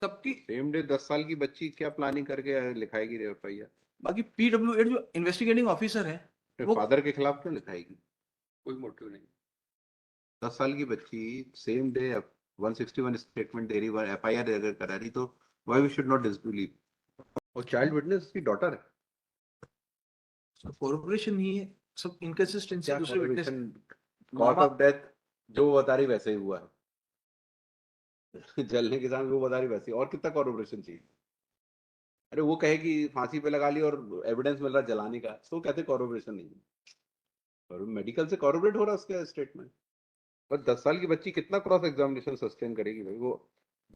सबकी same day 10 साल की बच्ची क्या प्लानिंग करके लिखाएगी एफआईआर? बाकी PW8 जो इन्वेस्टिगेटिंग ऑफिसर है वो फादर के खिलाफ क्यों लिखाएगी? कोई मोटिव नहीं। 10 साल की बच्ची सेम डे 161 स्टेटमेंट दे रही, एफआईआर अगर करा रही, तो why we should not disbelieve? और चाइल्ड विटनेस की डॉटर है। कोऑपरेशन नहीं है, सब इनकंसिस्टेंसी क्या दूसरे विटनेस कॉज ऑफ डेथ जो वो बता रही वैसे ही हुआ है। जलने के साथ वो बता रही वैसे ही, और कितना कॉर्पोरेशन चाहिए? अरे वो कहे कि फांसी पे लगा ली और एविडेंस मिल रहा जलाने का, तो कहते कॉर्पोरेशन नहीं है। और मेडिकल से कॉर्पोरेट हो रहा है उसका स्टेटमेंट। पर 10 साल की बच्ची कितना क्रॉस एग्जामिनेशन सस्टेन करेगी भाई? वो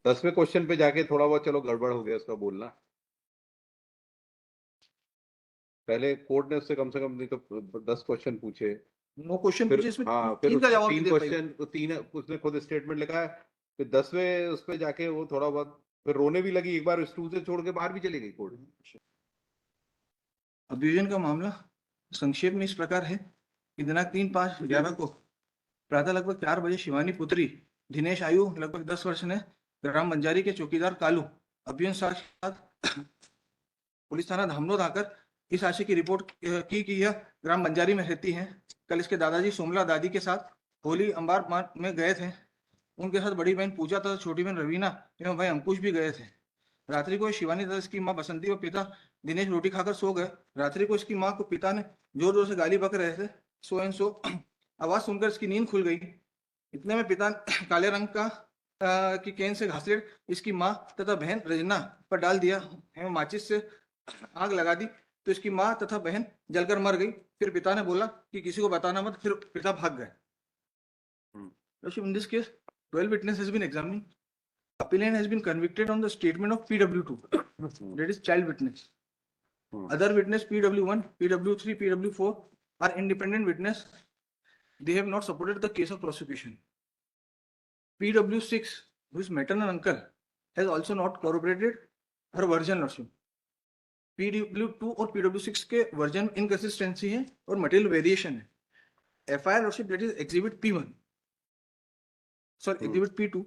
10वें क्वेश्चन पे जाके थोड़ा बहुत चलो गड़बड़ हो गया उसका बोलना, पहले कोर्ट ने उससे कम से कम नहीं तो 10 क्वेश्चन पूछे। 9 क्वेश्चन फिर पूछे, इसमें हाँ, फिर 3 का जवाब नहीं 3 दे पाई। क्वेश्चन, तो 3 उसने खुद स्टेटमेंट लिखा है। फिर 10वें उस पे जाके वो थोड़ा बहुत फिर रोने भी लगी, एक बार स्टूल से छोड़ के बाहर भी चली गई कोर्ट। अब्यूजन का मामला संक्षेप में इस प्रकार है कि दिनांक 3/5/11 को प्रातः लगभग 4 बजे शिवानी पुत्री दिनेश आयु लगभग 10 वर्ष ने ग्राम बंजारी के चौकीदार कालू अभियन साक्ष के साथ पुलिस थाना धामनोद आकर इस आशय की रिपोर्ट की कि यह ग्राम बंजारी में रहती है। कल इसके दादाजी सोमला दादी के साथ होली अंबार में गए थे। उनके साथ बड़ी बहन पूजा तथा छोटी बहन रवीना एवं भाई अंकुश भी गए थे। रात्रि को शिवानी तथा इसकी माँ बसंती व पिता दिनेश रोटी खाकर सो गए। रात्रि को इसकी माँ को पिता ने जोर जोर से गाली बक रहे थे। सो एंड सो आवाज सुनकर इसकी नींद खुल गई। इतने में पिता काले रंग का की केन से घासलेट इसकी माँ तथा बहन रजना पर डाल दिया एवं माचिस से आग लगा दी, तो इसकी माँ तथा बहन जलकर मर गई। फिर पिता ने बोला कि किसी को बताना मत, फिर पिता भाग गए। In this case, 12 witness has been examined. Appellant has been convicted on the statement of PW2, that is child witness. Other witness PW1, PW3, PW4 are independent witness. They have not supported the case of prosecution. PW6, who is maternal uncle, has also not corroborated her version also. PW2 और PW6 के version inconsistency है और material variation है। FIR worship that is exhibit P1, sorry exhibit P2.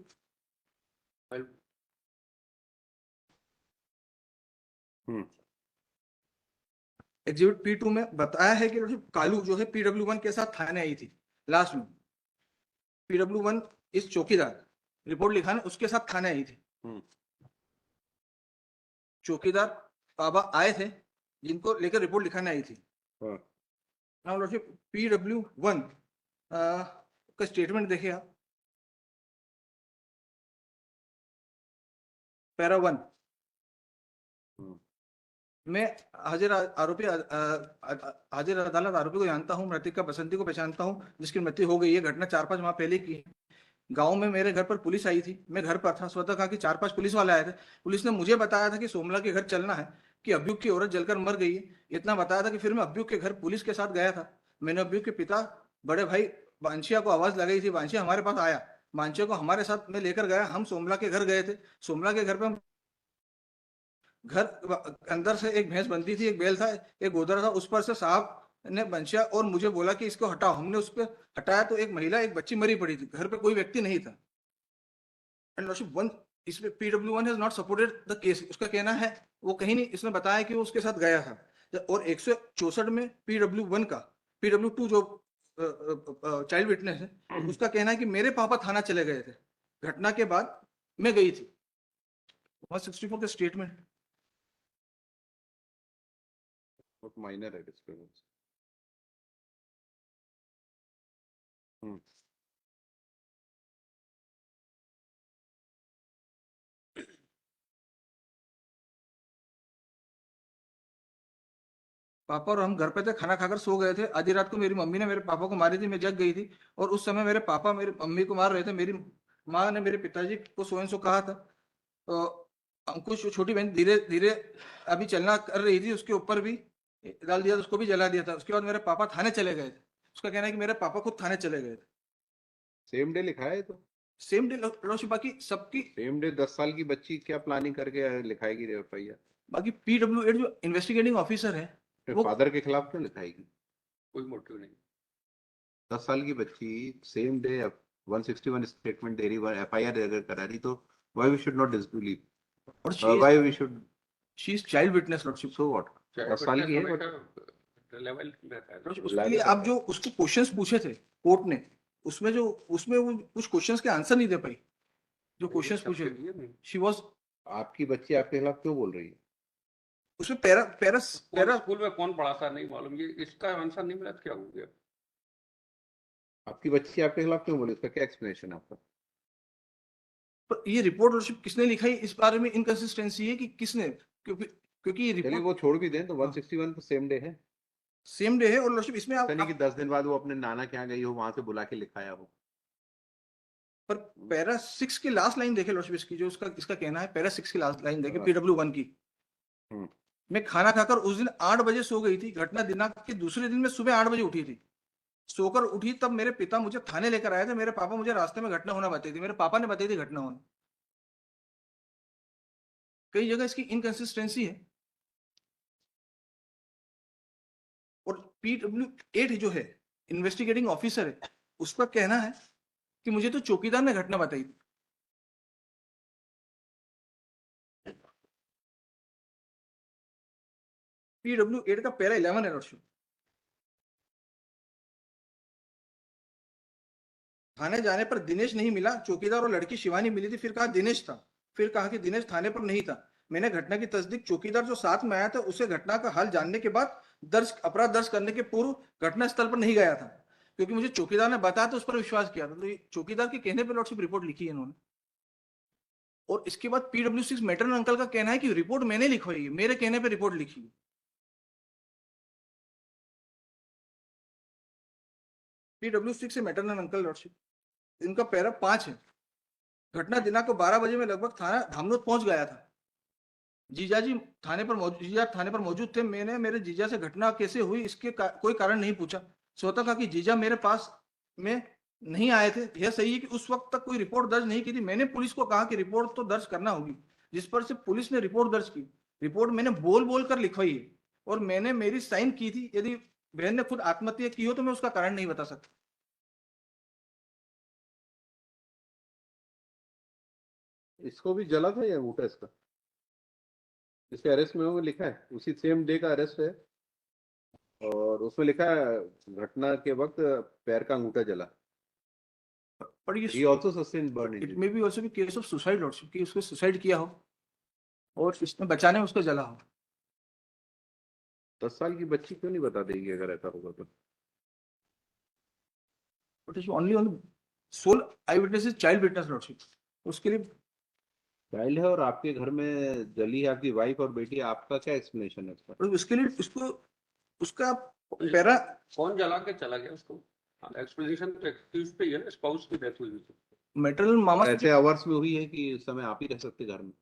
Exhibit P2 में बताया है कि कालू जो है PW1 के साथ थाने आई थी लास्ट में। PW1 इस चौकीदार रिपोर्ट लिखाने उसके साथ थाने आई थी। चौकीदार बाबा आए थे जिनको लेकर रिपोर्ट लिखाने आई थी। PW1 का स्टेटमेंट देखिए आप, पैरा 1 मैं हाजिर अदालत आरोपी को जानता हूँ, मृतक बसंती को पहचानता हूँ जिसकी मृत्यु हो गई है। घटना 4-5 माह पहले की है। गांव में मेरे घर पर पुलिस आई थी, मैं घर पर था। स्वतः कहा कि 4-5 पुलिस वाले आए थे। पुलिस ने मुझे बताया था कि सोमला के घर चलना है, कि अभियुक्त की औरत जलकर मर गई है, इतना बताया था। कि फिर मैं अभियुक्त के घर पुलिस के साथ गया था। मैंने अभियुक्त के पिता बड़े भाई बांछिया को आवाज लगाई थी, बांछिया हमारे पास आया। बांछिया को हमारे साथ में लेकर गया, हम सोमला के घर गए थे। सोमला के घर पे हम घर अंदर से एक भैंस बंधी थी, एक बैल था, एक गोदरा था। उस पर से साहब ने बंशिया और मुझे बोला कि इसको हटाओ। हमने उस पर हटाया तो एक महिला एक बच्ची मरी पड़ी थी, घर पे कोई व्यक्ति नहीं था। एंड वन इसमें PW1 has not supported the case. उसका कहना है वो कहीं नहीं इसने बताया कि वो उसके साथ गया था। और 164 में PW1 का PW2 जो चाइल्ड विटनेस है उसका कहना है कि मेरे पापा थाना चले गए थे, घटना के बाद मैं गई थी। 164 का स्टेटमेंट माइनर है डिस्टर्बेंस। पापा और हम घर पे थे, खाना खाकर सो गए थे। आधी रात को मेरी मम्मी ने मेरे पापा को मारी थी, मैं जग गई थी। और उस समय मेरे पापा मेरी मम्मी को मार रहे थे। मेरी माँ ने मेरे पिताजी को सो कहा था। तो अंकुश छोटी बहन धीरे धीरे अभी चलना कर रही थी, उसके ऊपर भी डाल दिया था, उसको भी जला दिया था। उसके बाद मेरे पापा थाने चले गए थे। उसका कहना है कि मेरे पापा खुद थाने चले गए थे। सेम डे लिखा है तो सेम डे बाकी सबकी सेम डे 10 साल की बच्ची क्या प्लानिंग करके लिखाएगी एफआईआर? बाकी PW8 जो इन्वेस्टिगेटिंग ऑफिसर है वो फादर के खिलाफ क्यों लिखाएगी? कोई मोटिव नहीं। 10 साल की बच्ची सेम डे 161 स्टेटमेंट दे रही, एफआईआर अगर करा रही, तो why we should not disbelieve? और why we should she is child witness lordship. so what 10 साल की है but लेवल रहता है। उसके लिए आप जो उसको क्वेश्चंस पूछे थे कोर्ट ने, उसमें वो कुछ क्वेश्चंस के आंसर नहीं दे पाई जो क्वेश्चंस पूछे थे। शी वाज, आपकी बच्ची आपके खिलाफ क्यों बोल रही है? उसमें पैरा पैरा पैरा स्कूल में कौन पढ़ाता नहीं मालूम, ये इसका आंसर नहीं मिला तो क्या हो गया? आपकी बच्ची आपके खिलाफ क्यों बोली? उसका क्या एक्सप्लेनेशन है आपका? पर ये रिपोर्ट लॉर्डशिप किसने लिखा है इस बारे में इनकंसिस्टेंसी है कि किसने, क्योंकि ये चलिए रिपोर्ट वो छोड़ भी दें तो 161 तो सेम डे है। सेम डे है। और लॉर्डशिप इसमें ऐसा नहीं कि 10 दिन बाद वो अपने नाना के यहाँ गई हो, वहां से बुला के लिखाया हो। पर पैरा 6 की लास्ट लाइन देखे लॉर्डशिप इसकी, जो उसका इसका कहना है, पैरा 6 की लास्ट लाइन देखे हाँ। PW1 की। हम्म। मैं खाना खाकर उस दिन 8 बजे सो गई थी। घटना दिनांक के दूसरे दिन में सुबह 8 बजे उठी थी। सोकर उठी तब मेरे पिता मुझे थाने लेकर आए थे। मेरे पापा मुझे रास्ते में घटना होना बताई थी। मेरे पापा ने बताई थी घटना होना। कई जगह इसकी इनकंसिस्टेंसी है। और PW8 जो है, इन्वेस्टिगेटिंग ऑफिसर है, उसका कहना है कि मुझे तो चौकीदार ने घटना बताई थी। PW8 का पैरा 11 है लॉर्डशिप। थाने जाने पर दिनेश नहीं मिला। चौकीदार और लड़की शिवानी मिली थी। फिर कहा दिनेश था। फिर कहा कि दिनेश थाने पर नहीं था। मैंने घटना की तस्दीक चौकीदार जो साथ में आया था उसे घटना का हाल जानने के बाद अपराध दर्ज करने के पूर्व घटना स्थल पर नहीं गया था, क्योंकि मुझे चौकीदार ने बताया तो उस पर विश्वास किया था। तो ये चौकीदार के कहने पर लॉर्डशिप रिपोर्ट लिखी है इन्होंने। और इसके बाद PW6 मैटरनल अंकल का कहना है कि रिपोर्ट मैंने लिखवाई है, मेरे कहने पर रिपोर्ट लिखी है। PW6 से मैटरनल अंकल लॉर्डशिप, इनका पैरा 5 है। घटना दिनांक को 12 बजे में लगभग थाना धामनोद पहुंच गया था। जीजा थाने पर मौजूद थे। मैंने मेरे जीजा से घटना कैसे हुई इसके कोई कारण नहीं पूछा। स्वतः कहा कि जीजा मेरे पास में नहीं आए थे। यह सही है कि उस वक्त तक कोई रिपोर्ट दर्ज नहीं की थी। मैंने पुलिस को कहा कि रिपोर्ट तो दर्ज करना होगी, जिस पर से पुलिस ने रिपोर्ट दर्ज की। रिपोर्ट मैंने बोल बोल कर लिखवाई है और मैंने मेरी साइन की थी। यदि बहन ने खुद आत्महत्या की हो तो मैं उसका कारण नहीं बता सकता। इसको भी जला था या अंगूठा इसका? इसके अरेस्ट में वो लिखा है, उसी सेम डे का अरेस्ट है और उसमें लिखा है घटना के वक्त पैर का अंगूठा जला। पर He also sustained burn it injury. May be also भी केस ऑफ सुसाइड लॉर्डशिप, कि उसको सुसाइड किया हो और इसने बचाने में उसको जला हो। 10 साल की बच्ची क्यों नहीं बता देगी अगर ऐसा होगा तो? But is only on sole eye witness is child witness lordship. उसके लिए चाइल्ड है और आपके घर में जली है आपकी वाइफ और बेटी, आपका क्या एक्सप्लेनेशन है इसका? और उसके लिए उसको उसका पैरा कौन जला के चला गया उसको? एक्सप्लेनेशन तो एक्सक्यूज पे ही है, स्पाउस की डेथ हुई थी। मैटरनल मामा ऐसे आवर्स में हुई है कि इस समय आप ही रह सकते घर में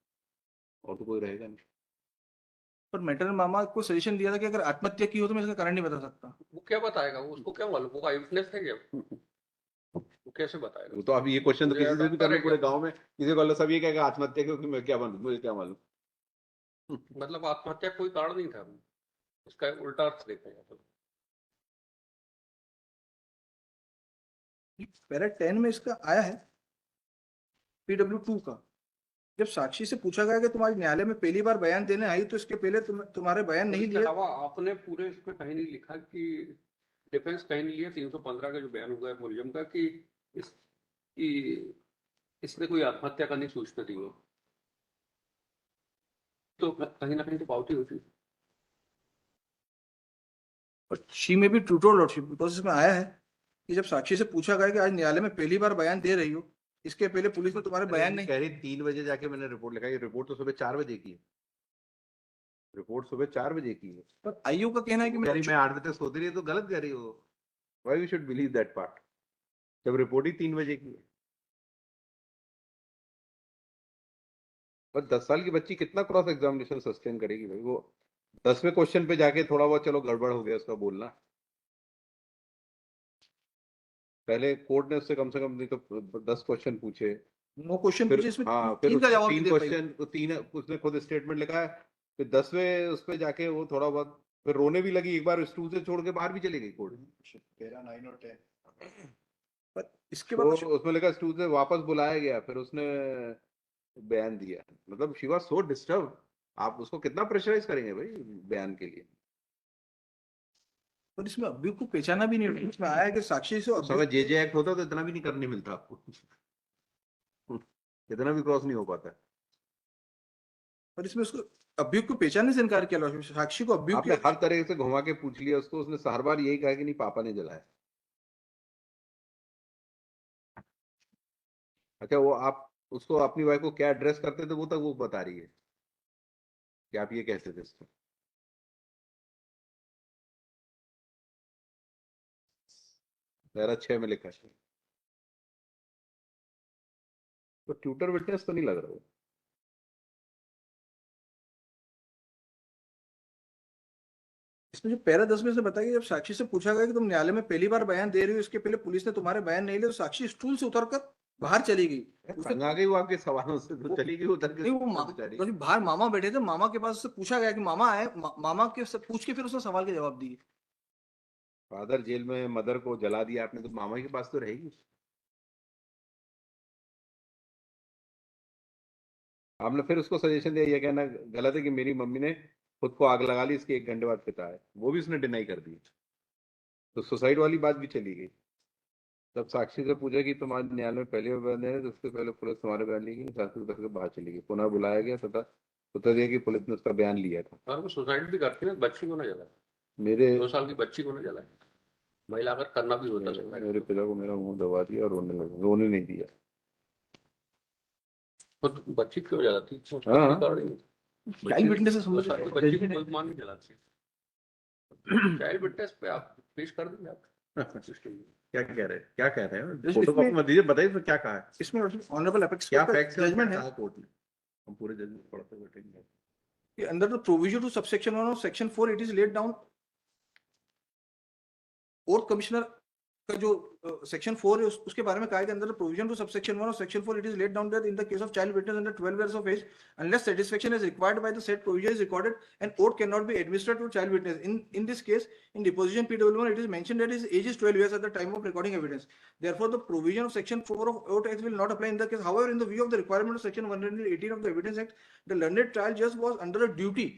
और तो कोई रहेगा नहीं। पर मैटरनल मामा को सजेशन दिया था कि अगर आत्महत्या की हो तो मैं इसका कारण नहीं बता सकता। वो क्या बताएगा? वो उसको क्या मालूम? वो आई विटनेस है क्या? वो कैसे बताएगा? वो तो अब ये क्वेश्चन तो मुझे किसी से भी डॉक्टर कर लो है पूरे क्या? गांव में, किसी को लो सब ये कहेगा आत्महत्या क्योंकि मैं क्या मालूम, मुझे क्या मालूम। मतलब आत्महत्या कोई कारण नहीं था, उसका उल्टा अर्थ देखा जाता था। पैरा 10 में इसका आया है PW2 का। जब साक्षी से पूछा गया कि तुम आज न्यायालय में पहली बार बयान देने आई तो इसके पहले तुम्हारे बयान नहीं इसके दिए। अलावा आपने पूरे इसमें कहीं नहीं लिखा कि डिफेंस कहीं नहीं लिया 315 का जो बयान हुआ है मुलजिम का कि इसने कोई आत्महत्या करने की सूचना दी हो, तो कहीं ना कहीं तो पावती होती। और शी में भी ट्रूटो लॉर्डशिप, बिकॉज इसमें आया है कि जब साक्षी से पूछा गया कि आज न्यायालय में पहली बार बयान दे रही हो, इसके पहले पुलिस ने तुम्हारे बयान नहीं। कह रही 3 बजे जाके मैंने रिपोर्ट लिखा, ये रिपोर्ट तो सुबह 4 बजे की है। रिपोर्ट सुबह 4 बजे की है। पर आईओ का कहना है कि कह रही मैं 8 बजे तक सोती रही, तो गलत कह रही हो। Why we should believe that part जब रिपोर्ट ही 3 बजे की है। पर 10 साल की बच्ची कितना क्रॉस एग्जामिनेशन सस्टेन करेगी भाई? वो 10वें क्वेश्चन पे जाके थोड़ा बहुत चलो गड़बड़ हो गया उसका बोलना, पहले कोर्ट ने उससे कम से कम नहीं तो 10 क्वेश्चन पूछे। नो क्वेश्चन फिर पूछे, इसमें हाँ, फिर 3 का जवाब 3 नहीं दे पाई। क्वेश्चन, तीन उसने खुद स्टेटमेंट लिखा है। फिर 10वें उस पे जाके वो थोड़ा बहुत फिर रोने भी लगी। एक बार स्टूल से छोड़ के बाहर भी चली गई कोर्ट। तेरा 9 और 10। पर इसके तो बाद उसमें लिखा स्टूल से वापस बुलाया गया। फिर उसने बयान दिया, मतलब शी वाज सो डिस्टर्ब, आप उसको कितना प्रेशराइज करेंगे भाई बयान के लिए। पर इसमें अभियुक्त को पहचाना भी नहीं, इसमें आया है कि साक्षी से उस समय अभियुक्त, जेजे एक्ट होता तो इतना भी नहीं करने मिलता आपको, इतना भी क्रॉस नहीं हो पाता। पर इसमें उसको अभियुक्त को पहचानने से इनकार किया लॉ, साक्षी को अभियुक्त आपने हर तरह से घुमा के पूछ लिया उसको, उसने हर बार यही कहा कि नहीं पापा ने जलाया। अच्छा वो आप उसको अपनी वाइफ को क्या एड्रेस करते थे वो तक वो बता रही है कि आप ये कहते थे इसको। पैरा 6 में लिखा है, तो ट्यूटर विटनेस तो नहीं लग रहा वो। इसमें जो पैरा 10 में से बताया कि जब साक्षी से पूछा गया कि तुम न्यायालय में पहली बार बयान दे रही हो, इसके पहले पुलिस ने तुम्हारे बयान नहीं लिए, तो साक्षी स्टूल से उतरकर बाहर चली गई। उसे तंग आ गई वो आपके सवालों से, तो चली गई उधर के नहीं, वो बेचारी। तो बाहर मामा बैठे थे, मामा के पास उससे पूछा गया कि मामा आए, मामा के से पूछ के फिर उसने सवाल के जवाब दिए। फादर जेल में मदर को जला दिया आपने, तो मामा के पास तो रहेगी। आपने फिर उसको सजेशन दिया, ये कहना गलत है कि मेरी मम्मी ने खुद को आग लगा ली, इसके 1 घंटे बाद पिता है, वो भी उसने डिनाई कर दी। तो सुसाइड वाली बात भी चली गई। तब साक्षी से पूछा कि तुम्हारे न्यायालय में पहले बयान है, तो उससे पहले पुलिस तुम्हारे बयान ली गई, साक्षी उधर से बाहर चली गई, पुनः बुलाया गया तथा उत्तर दिया कि पुलिस ने उसका बयान लिया था। और वो सुसाइड भी करती है, बच्ची को ना जला, मेरे 2 साल की बच्ची को ना जला, महिला अगर करना भी होता मेरे, सुसाइड। मेरे पिता को मेरा मुंह दबा दिया और रोने लगा, रोने नहीं दिया। तो बच्ची क्यों जलाती? हाँ। कर रही है। चाइल्ड विटनेस से 2 समझ साल की बच्ची को कोई मान नहीं जलाती। चाइल्ड विटनेस पे आप पेश कर देंगे आप? क्या कह रहे हैं, क्या कह रहे हैं, इसमें- फोटो कॉपी मत दीजिए, बताइए तो क्या कहा है, इसमें ऑनरेबल अपेक्स क्या कोर्ट का फैक्ट्स है और क्या जजमेंट है कहा कोर्ट ने। हम पूरे जजमेंट पढ़ते बैठेंगे। कि under the provision to subsection 1 of section 4 it is laid down, और कमिश्नर का जो सेक्शन 4 है उसके बारे में कहा है कि अंदर प्रोविजन टू सबसेक्शन 1 और section 4 it is laid down that in the case of child witness under 12 years of age unless satisfaction is required by the said provision is recorded and oath cannot be administered to child witness. In this case, in deposition P1 it is mentioned that his age is 12 years at the time of recording evidence. Therefore, the provision of section 4 of Oath Act will not apply in the case. However, in the view of the requirement of section 118 of the Evidence Act, the learned trial judge was under a duty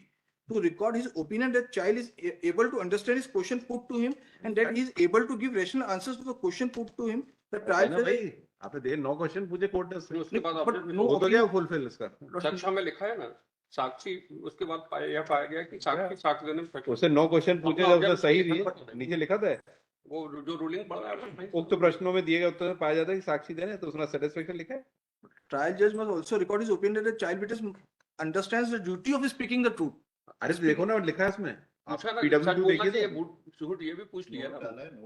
to record his opinion that child is able to understand his question put to him and that he is able to give rational answers to the question put to him. The trial ना भाई आपने दे 9 question पूछे court ने उससे, उसके बाद but आपने no वो तो क्या फुलफिल इसका। सेक्शन में लिखा है ना, साक्षी उसके बाद यह पाया गया कि साक्षी साक्ष्य देने में सक्षम। उससे 9 क्वेश्चन पूछे जब उसने सही दिए, नीचे लिखा था वो जो रूलिंग पढ़ रहा है उक्त प्रश्नों में दिए गए उत्तर में पाया जाता है कि साक्षी देने, तो उसने सेटिस्फेक्शन लिखा है। trial judge must also record his opinion that the child witness understands the duty of speaking the truth. अरे तो देखो ना लिखा है उसमें, आप पूछा ना, PW2 सच बोलना देखिए चाहिए, तो। झूठ ये भी पूछ लिया ना,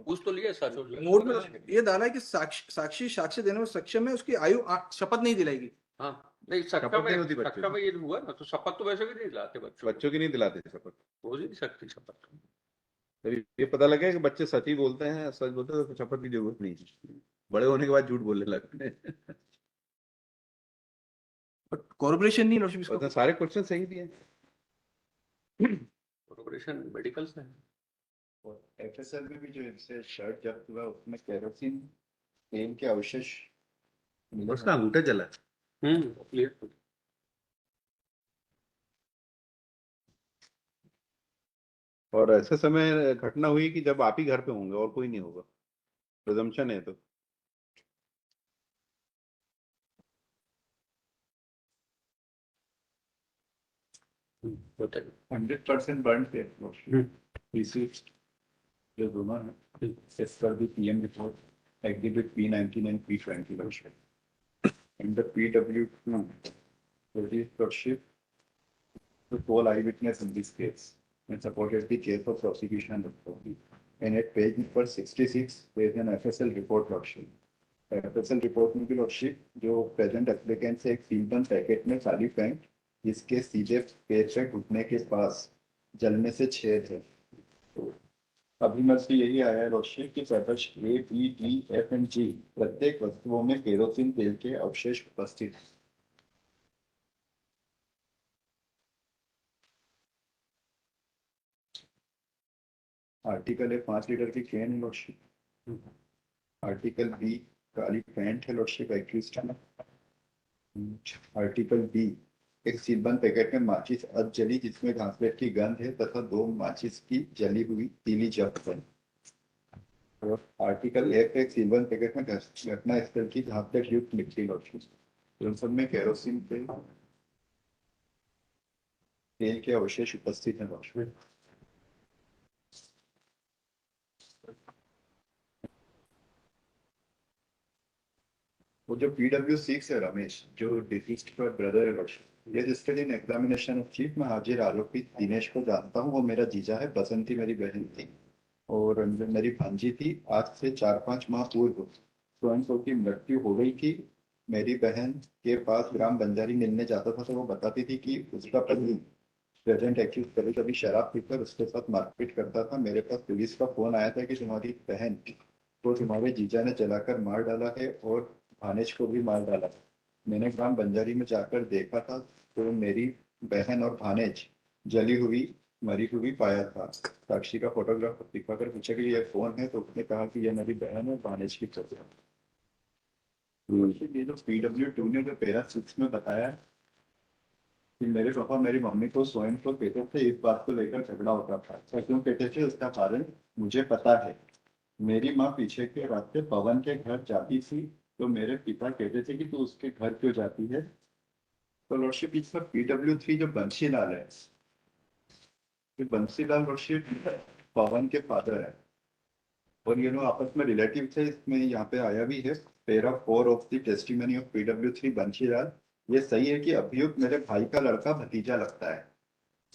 पूछ तो लिया सच। नोट में ये डाला है कि साक्षी साक्ष्य देने में सक्षम है, उसकी आयु शपथ नहीं दिलाएगी। हाँ नहीं, शपथ नहीं होती बच्चों सक्षा में ये हुआ ना, तो शपथ तो वैसे भी नहीं दिलाते बच्चों की नहीं दिलाते शपथ। हो ही नहीं सकती शपथ। फिर ये पता लगे कि बच्चे सच ही बोलते हैं, सच बोलते हैं तो शपथ की जरूरत नहीं है, बड़े होने के बाद झूठ बोलने लगते हैं। बट कॉर्पोरेशन नहीं लॉर्डशिप उसने सारे क्वेश्चन सही दिए। कॉर्पोरेशन मेडिकल से है। और एफएसएल में भी जो इनसे शर्ट जब्त हुआ उसमें केरोसिन तेल के अवशेष मिले उसका अंगूठा जला। क्लियर। और ऐसे समय घटना हुई कि जब आप ही घर पे होंगे और कोई नहीं होगा, प्रिजम्पशन है तो। बताइए। 100% बर्न थे रिसीट्स जो दोनों हैं as per the PM report exhibit P19 and P20 in the PW2 the lordship the sole eyewitness in this case and supported the case of prosecution and authority. And at page number 66 there is an FSL report lordship. FSL report में भी lordship जो present applicant से एक simple packet में खाली pant जिसके सीधे पेट से घुटने के पास जलने से छेद है। तो अभिमत से यही आया है लॉर्डशिप की सदस्य A, B, D, F and G प्रत्येक वस्तुओं में केरोसिन तेल के अवशेष उपस्थित हैं। आर्टिकल है 5 लीटर की कैन है लॉर्डशिप। आर्टिकल बी काली पैंट है लॉर्डशिप एक्यूज्ड में। आर्टिकल बी, एक सीलबंद पैकेट में माचिस अध जली जिसमें घासलेट की गंध है तथा 2 माचिस की जली हुई तीली जब्त है। और आर्टिकल एक, एक सीलबंद पैकेट में घटना स्थल की घासलेट युक्त मिट्टी लौटी। उन सब में केरोसिन तेल के अवशेष उपस्थित है। वो जो PW6 है रमेश, जो डिसीज्ड का ब्रदर है रोशन, ये जिसके दिन एग्जामिनेशन ऑफ चीफ में हाजिर आरोपी दिनेश को जानता हूँ, वो मेरा जीजा है। बसंती मेरी बहन थी और मेरी भांजी थी। आज से 4-5 माह पूर्व स्वयं की मृत्यु हो गई थी। मेरी बहन के पास ग्राम बंजारी मिलने जाता था तो वो बताती थी कि उसका पति प्रेजेंट एक्यूज कभी कभी शराब पीकर उसके साथ मारपीट करता था। मेरे पास पुलिस का फोन आया था कि तुम्हारी बहन को तुम्हारे जीजा ने जलाकर मार डाला है और भानेज को भी मार डाला। मैंने ग्राम बंजारी में जाकर देखा था तो मेरी बहन और भानेज जली हुई मरी हुई पाया था। साक्षी का फोटोग्राफ दिखाकर पूछा कि ये कौन है तो उसने कहा कि ये मेरी बहन है भानेज की फोटो। ये जो PW2 ने जो पैरा 6 में बताया कि मेरे पापा मेरी मम्मी को स्वयं को कहते थे, इस बात को लेकर झगड़ा होता था। ऐसा क्यों कहते थे उसका कारण मुझे पता है। मेरी माँ पीछे के रास्ते पवन के घर जाती थी तो मेरे पिता कहते थे कि तू उसके घर क्यों जाती है। तो लॉर्डशिप इसका PW3 जो बंशीलाल है, ये बंशीलाल लॉर्डशिप पवन के फादर है और ये लोग आपस में रिलेटिव थे। इसमें यहाँ पे आया भी है para 4 of the testimony of PW3 Banshilal. ये सही है कि अभियुक्त मेरे भाई का लड़का भतीजा लगता है।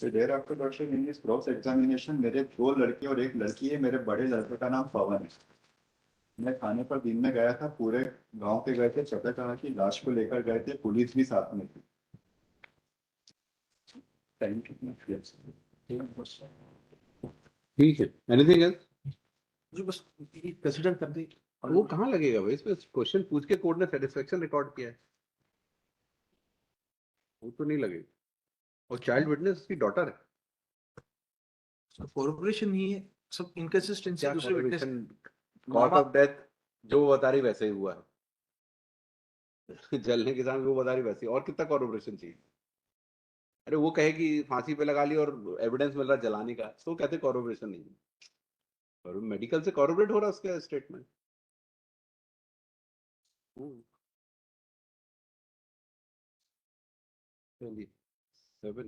So thereafter Dr. in this cross examination मेरे 2 लड़के और 1 लड़की है। मेरे बड़े लड़के का नाम पवन है। मैं थाने पर दिन में गया था, पूरे गांव के गए थे, पता कहा कि लाश को लेकर गए थे, पुलिस भी साथ में थी। टाइम कितना? ठीक है, एनीथिंग एल्स? जो बस कंसिडर कर दी। और वो कहाँ लगेगा भाई, इसमें क्वेश्चन पूछ के कोर्ट ने सेटिस्फेक्शन रिकॉर्ड किया है, वो तो नहीं लगेगा। और चाइल्ड विटनेस उसकी डॉटर है। कोऑपरेशन नहीं है, सब इनकंसिस्टेंसी क्या दूसरे विटनेस। कॉज ऑफ डेथ जो वो बता रही वैसे ही हुआ है। जलने के साथ वो बता रही वैसे ही। और कितना कॉर्पोरेशन चाहिए? अरे वो कहे कि फांसी पे लगा ली और एविडेंस मिल रहा जलाने का, तो कहते कॉर्पोरेशन नहीं है। और मेडिकल से कॉर्पोरेट हो रहा है उसका स्टेटमेंट। 7